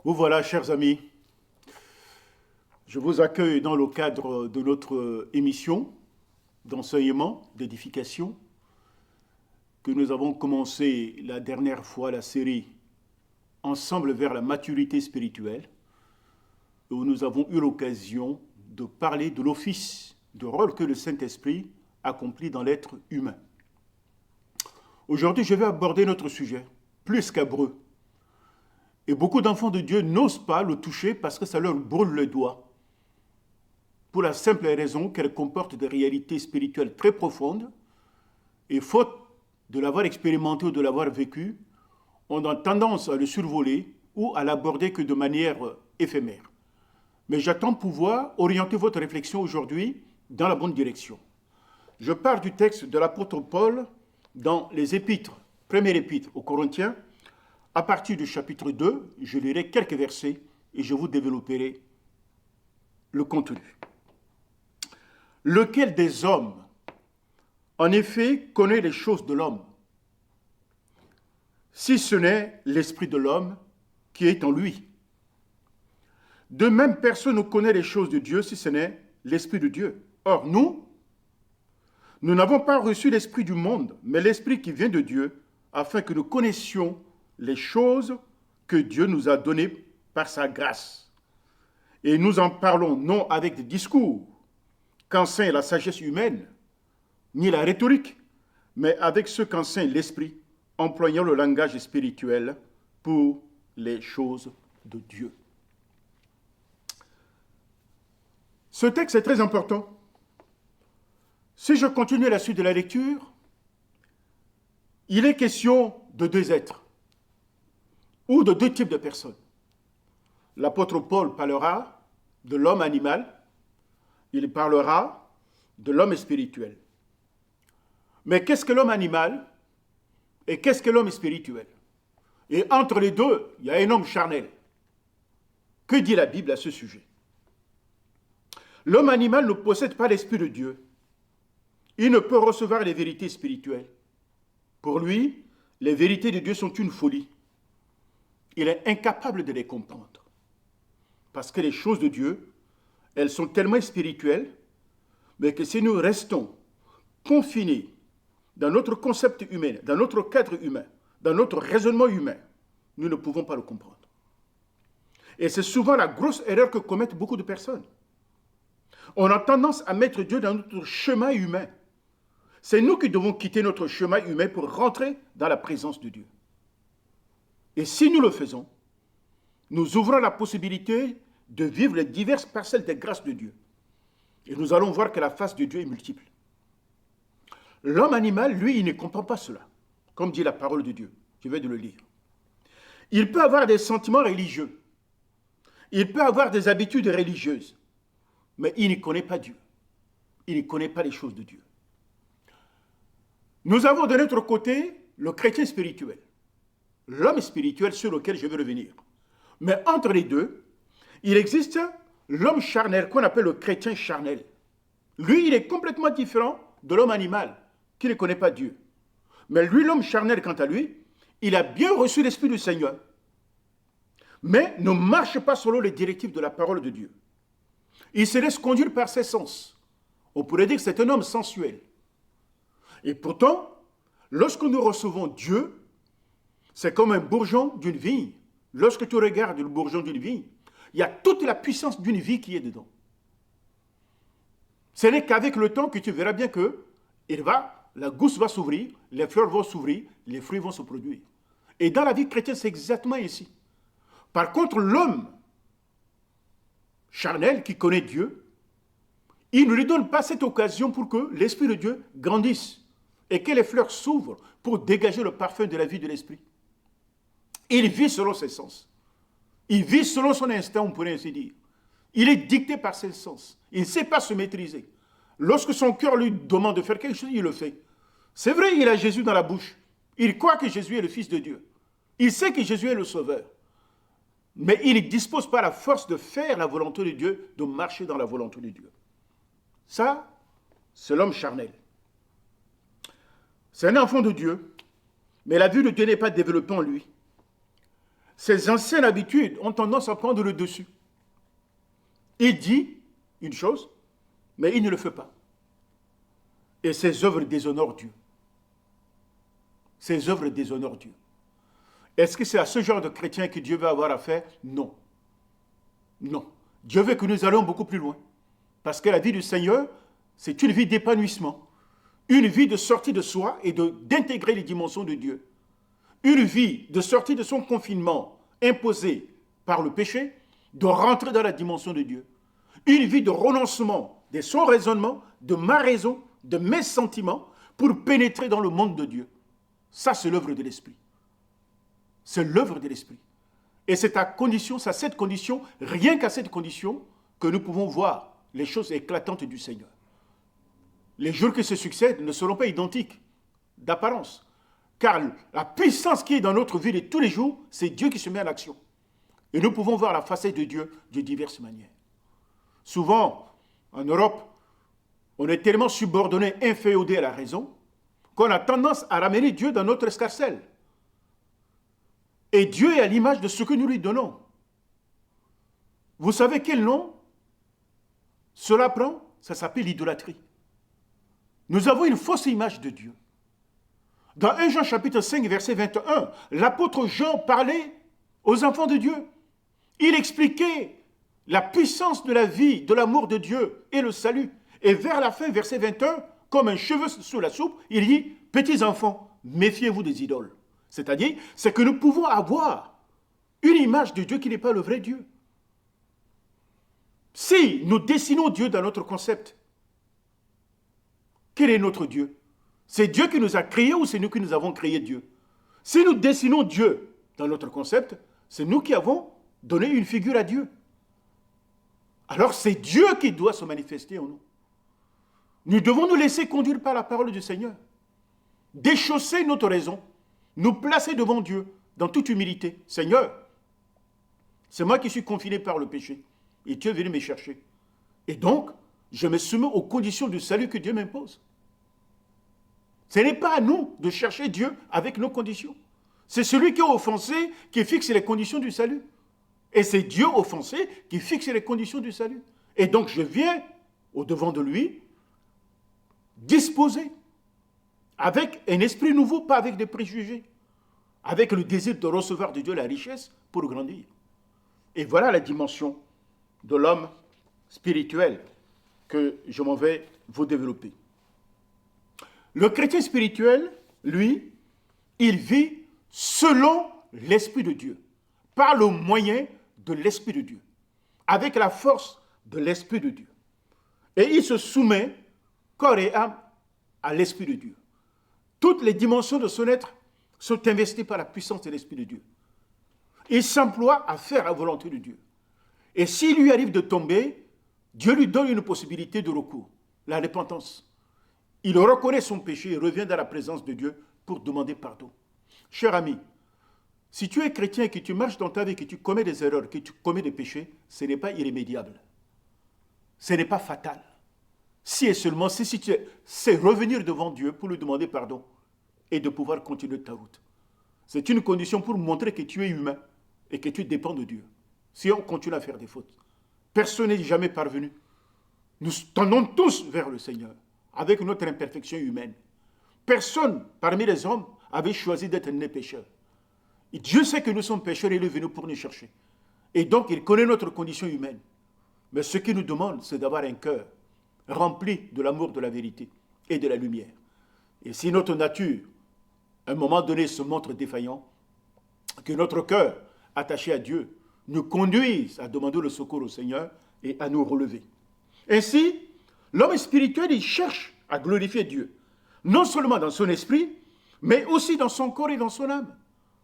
Vous voilà, chers amis, je vous accueille dans le cadre de notre émission d'enseignement, d'édification, que nous avons commencé la dernière fois la série Ensemble vers la maturité spirituelle, où nous avons eu l'occasion de parler de l'office, du rôle que le Saint-Esprit accomplit dans l'être humain. Aujourd'hui, je vais aborder notre sujet, plus scabreux. Et beaucoup d'enfants de Dieu n'osent pas le toucher parce que ça leur brûle le doigt. Pour la simple raison qu'elle comporte des réalités spirituelles très profondes, et faute de l'avoir expérimenté ou de l'avoir vécu, on a tendance à le survoler ou à l'aborder que de manière éphémère. Mais j'attends pouvoir orienter votre réflexion aujourd'hui dans la bonne direction. Je pars du texte de l'apôtre Paul dans les épîtres, première épître aux Corinthiens. À partir du chapitre 2, je lirai quelques versets et je vous développerai le contenu. Lequel des hommes, en effet, connaît les choses de l'homme, si ce n'est l'esprit de l'homme qui est en lui? De même, personne ne connaît les choses de Dieu si ce n'est l'esprit de Dieu. Or, nous n'avons pas reçu l'esprit du monde, mais l'esprit qui vient de Dieu, afin que nous connaissions les choses que Dieu nous a données par sa grâce. Et nous en parlons non avec des discours qu'enseigne la sagesse humaine, ni la rhétorique, mais avec ce qu'enseigne l'esprit, employant le langage spirituel pour les choses de Dieu. Ce texte est très important. Si je continue la suite de la lecture, il est question de deux êtres, ou de deux types de personnes. L'apôtre Paul parlera de l'homme animal, il parlera de l'homme spirituel. Mais qu'est-ce que l'homme animal et qu'est-ce que l'homme spirituel? Et entre les deux, il y a un homme charnel. Que dit la Bible à ce sujet? L'homme animal ne possède pas l'esprit de Dieu. Il ne peut recevoir les vérités spirituelles. Pour lui, les vérités de Dieu sont une folie. Il est incapable de les comprendre. Parce que les choses de Dieu, elles sont tellement spirituelles, mais que si nous restons confinés dans notre concept humain, dans notre cadre humain, dans notre raisonnement humain, nous ne pouvons pas le comprendre. Et c'est souvent la grosse erreur que commettent beaucoup de personnes. On a tendance à mettre Dieu dans notre chemin humain. C'est nous qui devons quitter notre chemin humain pour rentrer dans la présence de Dieu. Et si nous le faisons, nous ouvrons la possibilité de vivre les diverses parcelles des grâces de Dieu. Et nous allons voir que la face de Dieu est multiple. L'homme animal, lui, il ne comprend pas cela, comme dit la parole de Dieu. Je vais de le lire. Il peut avoir des sentiments religieux. Il peut avoir des habitudes religieuses. Mais il ne connaît pas Dieu. Il ne connaît pas les choses de Dieu. Nous avons de notre côté le chrétien spirituel, l'homme spirituel sur lequel je vais revenir. Mais entre les deux, il existe l'homme charnel qu'on appelle le chrétien charnel. Lui, il est complètement différent de l'homme animal qui ne connaît pas Dieu. Mais lui, l'homme charnel, quant à lui, il a bien reçu l'Esprit du Seigneur, mais ne marche pas selon les directives de la parole de Dieu. Il se laisse conduire par ses sens. On pourrait dire que c'est un homme sensuel. Et pourtant, lorsque nous recevons Dieu, c'est comme un bourgeon d'une vigne. Lorsque tu regardes le bourgeon d'une vigne, il y a toute la puissance d'une vie qui est dedans. Ce n'est qu'avec le temps que tu verras bien que la gousse va s'ouvrir, les fleurs vont s'ouvrir, les fruits vont se produire. Et dans la vie chrétienne, c'est exactement ici. Par contre, l'homme charnel qui connaît Dieu, il ne lui donne pas cette occasion pour que l'Esprit de Dieu grandisse et que les fleurs s'ouvrent pour dégager le parfum de la vie de l'Esprit. Il vit selon ses sens. Il vit selon son instinct, on pourrait ainsi dire. Il est dicté par ses sens. Il ne sait pas se maîtriser. Lorsque son cœur lui demande de faire quelque chose, il le fait. C'est vrai, il a Jésus dans la bouche. Il croit que Jésus est le Fils de Dieu. Il sait que Jésus est le Sauveur. Mais il ne dispose pas la force de faire la volonté de Dieu, de marcher dans la volonté de Dieu. Ça, c'est l'homme charnel. C'est un enfant de Dieu, mais la vue de Dieu n'est pas développée en lui. ces anciennes habitudes ont tendance à prendre le dessus. Il dit une chose, mais il ne le fait pas. Et ses œuvres déshonorent Dieu. Ses œuvres déshonorent Dieu. Est-ce que c'est à ce genre de chrétien que Dieu veut avoir affaire? Non. Non. Dieu veut que nous allions beaucoup plus loin. Parce que la vie du Seigneur, c'est une vie d'épanouissement. Une vie de sortie de soi et d'intégrer les dimensions de Dieu. Une vie de sortie de son confinement imposé par le péché, de rentrer dans la dimension de Dieu. Une vie de renoncement de son raisonnement, de ma raison, de mes sentiments, pour pénétrer dans le monde de Dieu. Ça, c'est l'œuvre de l'Esprit. C'est l'œuvre de l'Esprit. Et c'est à condition, c'est à cette condition, rien qu'à cette condition, que nous pouvons voir les choses éclatantes du Seigneur. Les jours qui se succèdent ne seront pas identiques d'apparence. Car la puissance qui est dans notre vie de tous les jours, c'est Dieu qui se met en action. Et nous pouvons voir la facette de Dieu de diverses manières. Souvent, en Europe, on est tellement subordonné, inféodé à la raison, qu'on a tendance à ramener Dieu dans notre escarcelle. Et Dieu est à l'image de ce que nous lui donnons. Vous savez quel nom cela prend? Ça s'appelle l'idolâtrie. Nous avons une fausse image de Dieu. Dans 1 Jean chapitre 5, verset 21, l'apôtre Jean parlait aux enfants de Dieu. Il expliquait la puissance de la vie, de l'amour de Dieu et le salut. Et vers la fin, verset 21, comme un cheveu sous la soupe, il dit, petits enfants, méfiez-vous des idoles. C'est-à-dire, c'est que nous pouvons avoir une image de Dieu qui n'est pas le vrai Dieu. Si nous dessinons Dieu dans notre concept, quel est notre Dieu? C'est Dieu qui nous a créés ou c'est nous qui nous avons créé Dieu? Si nous dessinons Dieu dans notre concept, c'est nous qui avons donné une figure à Dieu. Alors c'est Dieu qui doit se manifester en nous. Nous devons nous laisser conduire par la parole du Seigneur. Déchausser notre raison. Nous placer devant Dieu dans toute humilité. Seigneur, c'est moi qui suis confiné par le péché. Et tu es venu me chercher. Et donc, je me soumets aux conditions du salut que Dieu m'impose. Ce n'est pas à nous de chercher Dieu avec nos conditions. C'est celui qui est offensé qui fixe les conditions du salut. Et c'est Dieu offensé qui fixe les conditions du salut. Et donc je viens au-devant de lui, disposé, avec un esprit nouveau, pas avec des préjugés, avec le désir de recevoir de Dieu la richesse pour grandir. Et voilà la dimension de l'homme spirituel que je m'en vais vous développer. Le chrétien spirituel, lui, il vit selon l'Esprit de Dieu, par le moyen de l'Esprit de Dieu, avec la force de l'Esprit de Dieu. Et il se soumet, corps et âme, à l'Esprit de Dieu. Toutes les dimensions de son être sont investies par la puissance de l'Esprit de Dieu. Il s'emploie à faire la volonté de Dieu. Et s'il lui arrive de tomber, Dieu lui donne une possibilité de recours, la repentance. Il reconnaît son péché et revient dans la présence de Dieu pour demander pardon. Cher ami, si tu es chrétien et que tu marches dans ta vie, que tu commets des erreurs, que tu commets des péchés, ce n'est pas irrémédiable. Ce n'est pas fatal. Si et seulement si tu sais revenir devant Dieu pour lui demander pardon et de pouvoir continuer ta route. C'est une condition pour montrer que tu es humain et que tu dépends de Dieu. Si on continue à faire des fautes, personne n'est jamais parvenu. Nous tendons tous vers le Seigneur avec notre imperfection humaine. Personne parmi les hommes avait choisi d'être né pécheur. Et Dieu sait que nous sommes pécheurs et il est venu pour nous chercher. Et donc il connaît notre condition humaine. Mais ce qu'il nous demande, c'est d'avoir un cœur rempli de l'amour de la vérité et de la lumière. Et si notre nature, à un moment donné, se montre défaillant, que notre cœur, attaché à Dieu, nous conduise à demander le secours au Seigneur et à nous relever. Ainsi, l'homme spirituel, il cherche à glorifier Dieu, non seulement dans son esprit, mais aussi dans son corps et dans son âme,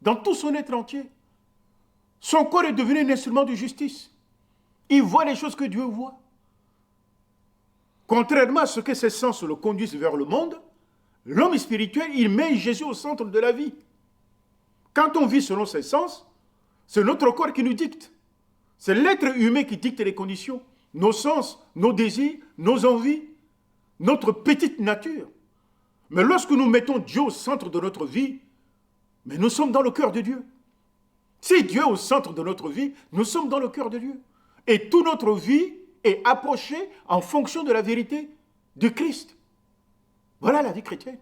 dans tout son être entier. Son corps est devenu un instrument de justice. Il voit les choses que Dieu voit. Contrairement à ce que ses sens le conduisent vers le monde, l'homme spirituel, il met Jésus au centre de la vie. Quand on vit selon ses sens, c'est notre corps qui nous dicte. C'est l'être humain qui dicte les conditions, nos sens, nos désirs, nos envies, notre petite nature. Mais lorsque nous mettons Dieu au centre de notre vie, mais nous sommes dans le cœur de Dieu. Si Dieu est au centre de notre vie, nous sommes dans le cœur de Dieu. Et toute notre vie est approchée en fonction de la vérité de Christ. Voilà la vie chrétienne.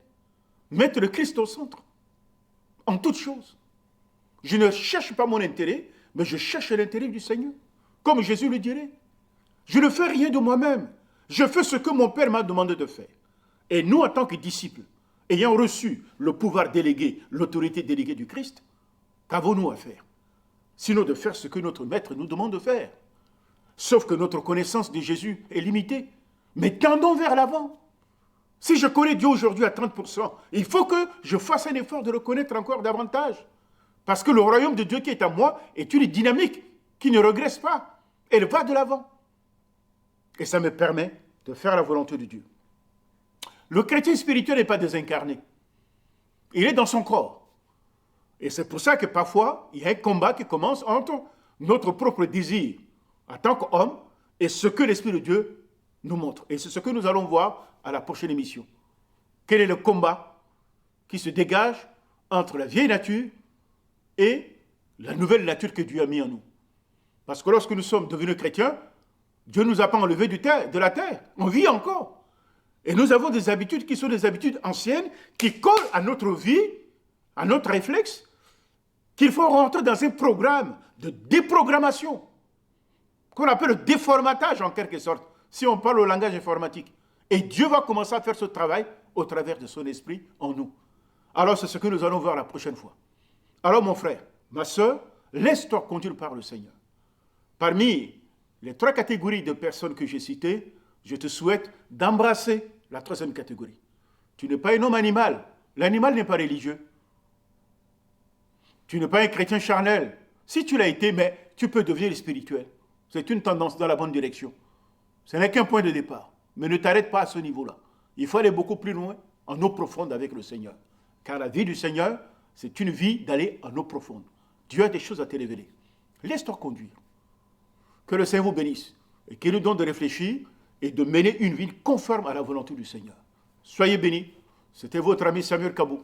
Mettre le Christ au centre, en toutes choses. Je ne cherche pas mon intérêt, mais je cherche l'intérêt du Seigneur. Comme Jésus le dirait. Je ne fais rien de moi-même. Je fais ce que mon Père m'a demandé de faire. Et nous, en tant que disciples, ayant reçu le pouvoir délégué, l'autorité déléguée du Christ, qu'avons-nous à faire? Sinon de faire ce que notre Maître nous demande de faire. Sauf que notre connaissance de Jésus est limitée. Mais tendons vers l'avant. Si je connais Dieu aujourd'hui à 30%, il faut que je fasse un effort de le connaître encore davantage. Parce que le royaume de Dieu qui est en moi est une dynamique qui ne regresse pas. Elle va de l'avant. Et ça me permet de faire la volonté de Dieu. Le chrétien spirituel n'est pas désincarné. Il est dans son corps. Et c'est pour ça que parfois, il y a un combat qui commence entre notre propre désir en tant qu'homme et ce que l'Esprit de Dieu nous montre. Et c'est ce que nous allons voir à la prochaine émission. Quel est le combat qui se dégage entre la vieille nature et la nouvelle nature que Dieu a mis en nous? Parce que lorsque nous sommes devenus chrétiens, Dieu ne nous a pas enlevés de la terre. On vit encore. Et nous avons des habitudes qui sont des habitudes anciennes qui collent à notre vie, à notre réflexe, qu'il faut rentrer dans un programme de déprogrammation, qu'on appelle le déformatage en quelque sorte, si on parle au langage informatique. Et Dieu va commencer à faire ce travail au travers de son esprit en nous. Alors c'est ce que nous allons voir la prochaine fois. Alors mon frère, ma soeur, laisse-toi conduire par le Seigneur. Parmi les 3 catégories de personnes que j'ai citées, je te souhaite d'embrasser la 3e catégorie. Tu n'es pas un homme animal. L'animal n'est pas religieux. Tu n'es pas un chrétien charnel. Si tu l'as été, mais tu peux devenir spirituel. C'est une tendance dans la bonne direction. Ce n'est qu'un point de départ. Mais ne t'arrête pas à ce niveau-là. Il faut aller beaucoup plus loin, en eau profonde avec le Seigneur. Car la vie du Seigneur, c'est une vie d'aller en eau profonde. Dieu a des choses à te révéler. Laisse-toi conduire. Que le Seigneur vous bénisse et qu'il nous donne de réfléchir et de mener une vie conforme à la volonté du Seigneur. Soyez bénis. C'était votre ami Samuel Kabou.